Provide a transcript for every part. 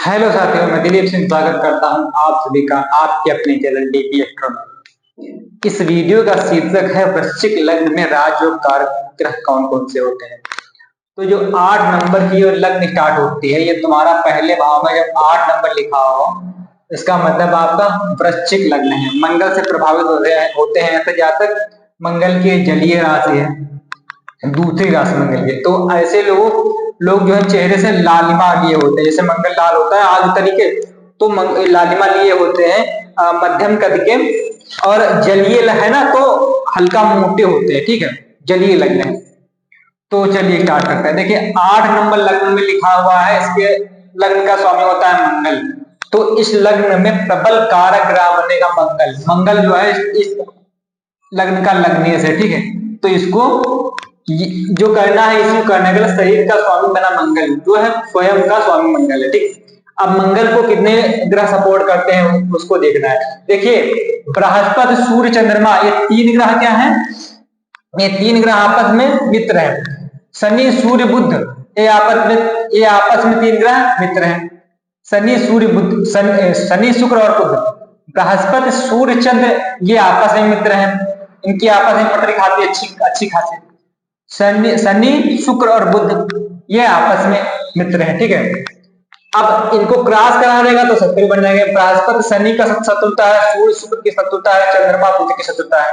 Hello साथियों, मैं दिलीप सिंह स्वागत करता हूं आप सभी का आपके अपने चैनल डीपी एस्ट्रोनॉमी। इस वीडियो का शीर्षक है वृश्चिक लग्न में राज और कारक ग्रह कौन कौन से होते हैं। तो जो 8 नंबर की और लग्न स्टार्ट होती है, ये तुम्हारा पहले भाव में जब 8 नंबर लिखा हो, इसका मतलब आपका वृश्चिक लग्न है। मंगल से प्रभावित होते हैं ऐसे जातक। मंगल की जलीय राशि है, दूसरी राशि मंगल की। तो ऐसे लोग जो है चेहरे से लालिमा लिए होते हैं, जैसे मंगल लाल होता है आज तरीके, तो लालिमा लिए होते हैं, मध्यम कद के और जलीय है ना, तो हल्का मोटे होते हैं। ठीक है, जलीय लग्न है। तो चलिए स्टार्ट करते हैं। देखिए 8 नंबर लग्न में लिखा हुआ है, इसके लग्न का स्वामी होता है मंगल। तो इस लग्न में प्रबल कारक ग्रह बनेगा मंगल। मंगल जो है इस लग्न का लग्नीय से, ठीक है। तो इसको जो करना है, इसको करने के लिए शरीर का स्वामी बना मंगल, जो है स्वयं का स्वामी मंगल है। ठीक, अब मंगल को कितने ग्रह सपोर्ट करते हैं उसको देखना है। देखिए बृहस्पति सूर्य चंद्रमा, ये 3 ग्रह क्या हैं, ये 3 ग्रह आपस में मित्र हैं। शनि सूर्य बुध, ये आपस में 3 ग्रह मित्र हैं। शनि सूर्य बुध, शनि शुक्र और बुध। बृहस्पति सूर्य चंद्र, ये आपस में मित्र हैं, इनकी आपस में पटरी खाती अच्छी खासी। शनि शुक्र और बुध ये आपस में मित्र हैं। ठीक है, अब इनको क्रॉस करा देगा तो शत्रु बन जाएंगे। बृहस्पति शनि का शत्रुता है, सूर्य शुक्र की शत्रुता है, चंद्रमा बुध की शत्रुता है,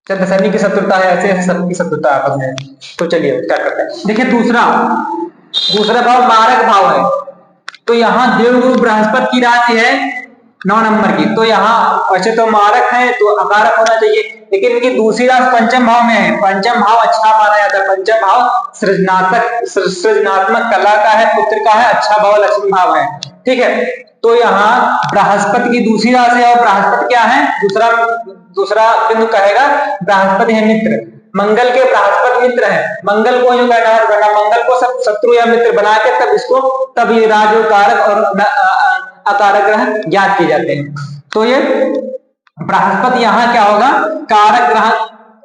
चंद्र शनि की शत्रुता है, ऐसे सबकी शत्रुता आपस में। तो चलिए क्या करते हैं। देखिए दूसरा भाव मारक भाव है। तो यहाँ देवगुरु बृहस्पति की राशि है 9 नंबर की। तो यहाँ वैसे तो मारक है तो अकारक होना चाहिए, लेकिन इनकी दूसरी राशि पंचम भाव में है। पंचम भाव अच्छा माना जाता है। पंचम भाव सृजनात्मक कला का है, पुत्र का है, अच्छा भाव लक्ष्मी भाव है। ठीक है, तो यहाँ बृहस्पति की दूसरी राशि है और बृहस्पति क्या है, दूसरा बिंदु कहेगा बृहस्पति है मित्र। मंगल के बृहस्पति मित्र है। मंगल को जो कहना है, मंगल को सब शत्रु या मित्र बना के तब ये राज कारक और अकारक ग्रह ज्ञात किए जाते हैं। तो ये बृहस्पति यहाँ क्या होगा, कारक ग्रह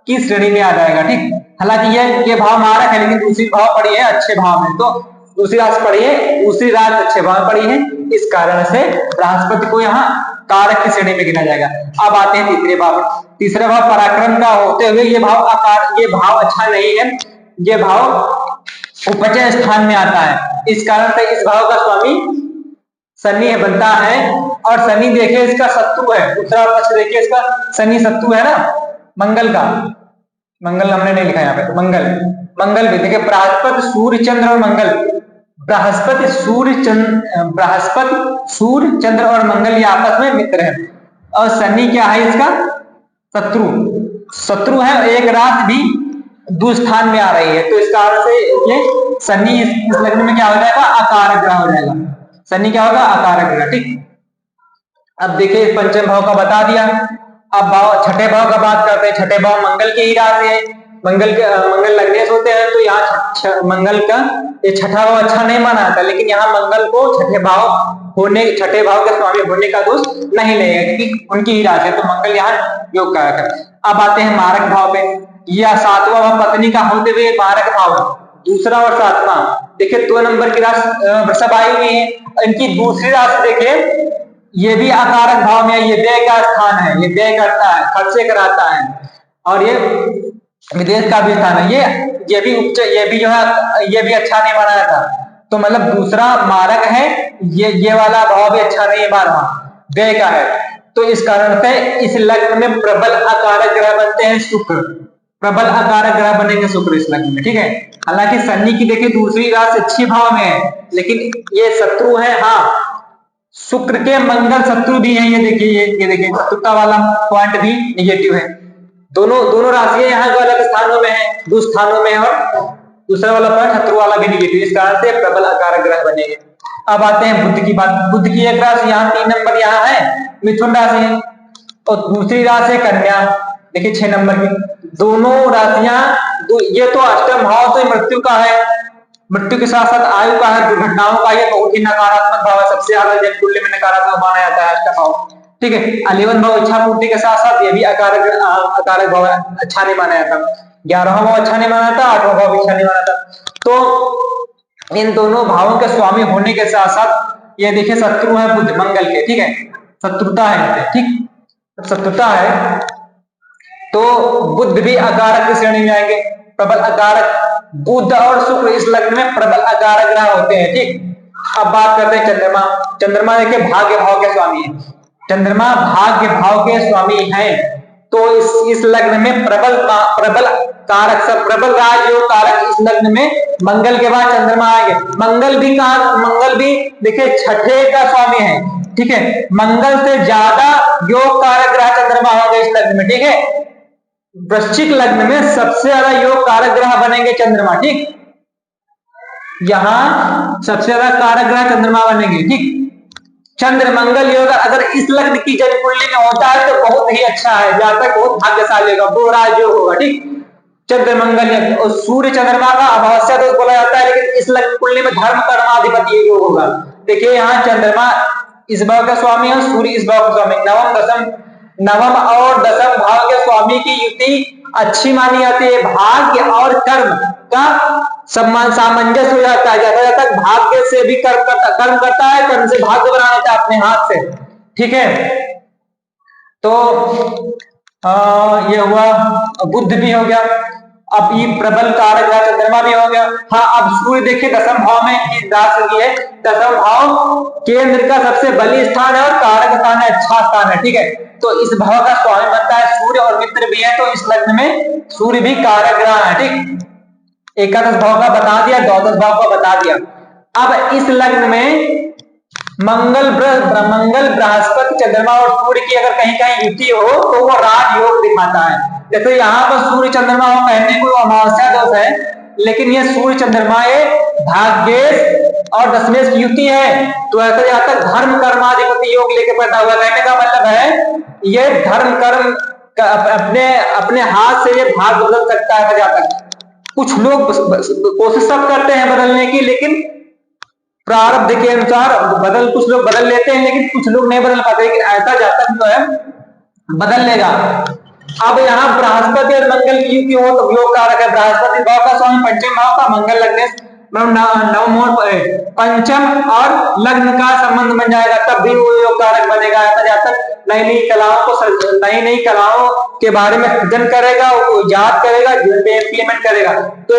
की श्रेणी में आ जाएगा। ठीक, हालांकि ये भाव मारक है, लेकिन दूसरी भाव पड़ी है अच्छे भाव में, तो दूसरी राशि पड़ी है, दूसरी राशि अच्छे भाव पड़ी है, इस कारण से बृहस्पति को यहाँ कारक की श्रेणी में गिना जाएगा। अब आते हैं तीसरे भाव। तीसरे भाव पराक्रम का होते हुए ये भाव अच्छा नहीं है, ये भाव उपचय स्थान में आता है। इस कारण से इस भाव का स्वामी शनि बनता है, और शनि देखिए इसका शत्रु है। दूसरा पक्ष देखिए इसका शनि शत्रु है ना मंगल का। मंगल हमने नहीं लिखा यहाँ पे, तो मंगल भी देखिए बृहस्पति सूर्य चंद्र और मंगल, बृहस्पति सूर्य चंद्र और मंगल ये आपस में मित्र है, और शनि क्या है इसका शत्रु है। एक रात भी दुस्थान में आ रही है, तो इस कारण से ये शनि इस लग्न में क्या हो जाएगा, अकारक ग्रह हो जाएगा। शनि क्या होगा, अकारक ग्रह। ठीक, अब देखिए पंचम भाव का बता दिया। अब छठे भाव का बात करते हैं। छठे भाव मंगल के ही राशि है। मंगल लग्नेश होते हैं, तो यहाँ मंगल का ये छठा भाव अच्छा नहीं माना जाता, लेकिन यहाँ मंगल को छठे भाव के स्वामी होने का दोष नहीं लेगा, क्योंकि उनकी ही राशि है, तो मंगल यहाँ योग कारक है। अब आते हैं मारक भाव पे। यह 7वां भाव पत्नी का होते हुए मारक भाव है, दूसरा और 7वां। देखिए 2 नंबर की राशि वृषभ आई हुई है, इनकी दूसरी राशि देखिए ये भी अकारक भाव में, ये व्यय का स्थान है, ये व्यय करता है, खर्चे कराता है, और ये विदेश का भी स्थान है। ये भी जो है ये भी अच्छा नहीं माना जाता। तो मतलब दूसरा मारक है, ये वाला भाव भी अच्छा नहीं है, 12वां व्यय का है। तो इस कारण से इस लग्न में प्रबल अकारक ग्रह बनते हैं शुक्र। प्रबल अकारक ग्रह बनेंगे शुक्र इस लग्न में। ठीक है, हालांकि शनि की देखिए दूसरी राशि अच्छी भाव में है, लेकिन ये शत्रु है। हाँ, शुक्र के मंगल शत्रु भी है। ये देखिए शत्रुता वाला पॉइंट भी निगेटिव है। दोनों राशियां यहाँ अलग स्थानों में है, दुस्थानों में, और दूसरा वाला पॉइंट शत्रु वाला भी निगेटिव। इस कारण से प्रबल अकारक ग्रह बनेंगे। अब आते हैं बुध की बात। बुध की एक राशि यहाँ 3 नंबर यहाँ है, मिथुन राशि है, और दूसरी राशि कन्या देखिए 6 नंबर की। दोनों राशियां, ये तो अष्टम भाव तो मृत्यु का है, मृत्यु के साथ साथ आयु का है, दुर्घटनाओं का। ये बहुत ही नकारात्मक भाव है, सबसे ज्यादा जन्मकुंडली में नकारात्मक माना जाता है अष्टम भाव। ठीक है, 11वां भाव इच्छा पूर्ति के साथ साथ ये भी अकारक भाव है, अच्छा नहीं माना जाता। 11वां भाव अच्छा नहीं माना जाता, 8वां भाव भी अच्छा नहीं माना जाता। तो इन दोनों भावों के स्वामी होने के साथ साथ ये देखिए शत्रु है बुध मंगल के, ठीक है, शत्रुता है इनसे, ठीक, शत्रुता है तो बुध भी अकारक की श्रेणी में आएंगे, प्रबल अकारक। बुध और शुक्र इस लग्न में प्रबल अकारक ग्रह होते हैं, ठीक। अब बात करते हैं चंद्रमा। चंद्रमा देखिए भाग्य भाव के स्वामी है, चंद्रमा भाग्य भाव के स्वामी है, तो इस लग्न में प्रबल कारक सब प्रबल राजयोग कारक इस लग्न में मंगल के बाद चंद्रमा आएंगे। मंगल भी देखिए छठे का स्वामी है, ठीक है, मंगल से ज्यादा योग कारक ग्रह चंद्रमा होंगे इस लग्न में, ठीक है। वृश्चिक लग्न में सबसे ज्यादा योग कारक ग्रह बनेंगे चंद्रमा, ठीक, यहां सबसे ज्यादा कारक ग्रह चंद्रमा बनेंगे, ठीक। चंद्र मंगल योग अगर इस लग्न की जन्म कुंडली में होता है तो बहुत ही अच्छा है, जातक बहुत भाग्यशाली होगा, वो राजयोग होगा, ठीक। चंद्र मंगल योग और सूर्य चंद्रमा का अमावस्या दोष बोला जाता है, लेकिन इस लग्न कुंडली में धर्म कर्माधिपति योग होगा। देखिए यहाँ चंद्रमा इस भाव का स्वामी है, सूर्य इस भाव का स्वामी, नवम और दसम भाव के स्वामी की युति अच्छी मानी जाती है, भाग्य और कर्म का सामंजस्य हो जाता है, ज्यादा तक भाग्य से भी कर्म करता है, कर्म से भाग्य बना लेता है अपने हाथ से, ठीक है। तो ये हुआ, बुध भी हो गया, अब ये प्रबल कारक ग्रह चंद्रमा भी हो गया। हाँ, अब सूर्य देखिए दसम भाव में राशि है, दसम भाव केंद्र का सबसे बली स्थान है और कारक स्थान है, अच्छा स्थान है, ठीक है। तो इस भाव का स्वामी बनता है सूर्य और मित्र भी है, तो इस लग्न में सूर्य भी कारक ग्रह है, ठीक। एकादश भाव का बता दिया, द्वादश भाव का बता दिया। अब इस लग्न में मंगल बृहस्पति चंद्रमा और सूर्य की अगर कहीं कहीं युति हो तो वो राजयोग दिखाता है। जैसे यहाँ पर सूर्य चंद्रमा हो कहने को अमावस्या दोष है, लेकिन ये सूर्य चंद्रमा ये भाग्येश और दशमेश की युति है, तो ऐसा यहाँ तक धर्म कर्माधिपति योग लेके पैदा हुआ। कहने का मतलब है ये धर्म कर्म अपने हाथ से ये भाग बदल सकता है। जहाँ तक कुछ लोग कोशिश सब करते हैं बदलने की, लेकिन प्रारब्ध के अनुसार कुछ लोग बदल लेते हैं, लेकिन कुछ लोग नहीं बदल पाते, लेकिन ऐसा जातक जो है बदल लेगा। अब यहाँ बृहस्पति और मंगल की युति हो तो योग कारक है, बृहस्पति भाव का स्वामी पंचम भाव का, मंगल लग्न नवम पंचम और लग्न का संबंध बन जाएगा, तब भी वो योग कारक बनेगा। ऐसा जातक नई नई कलाओं के बारे में सृजन करेगा, वो याद करेगा, जीवन में इंप्लीमेंट करेगा। तो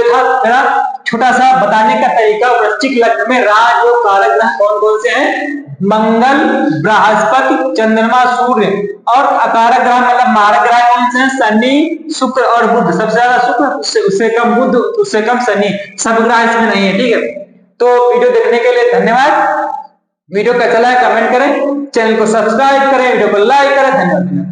मेरा छोटा सा बताने का तरीका, वृश्चिक लग्न में राजयोग कारक ग्रह कौन कौन से हैं? मंगल, बृहस्पति, चंद्रमा, सूर्य, और अकारक ग्रह मतलब मारक ग्रह कौन से हैं? शनि, शुक्र और बुध। सबसे ज्यादा शुक्र, उससे कम बुध, उससे कम शनि, सब ग्रह इसमें नहीं है, ठीक है। तो वीडियो देखने के लिए धन्यवाद। वीडियो कैसा लगा कमेंट करें, चैनल को सब्सक्राइब करें, वीडियो को लाइक करें। धन्यवाद।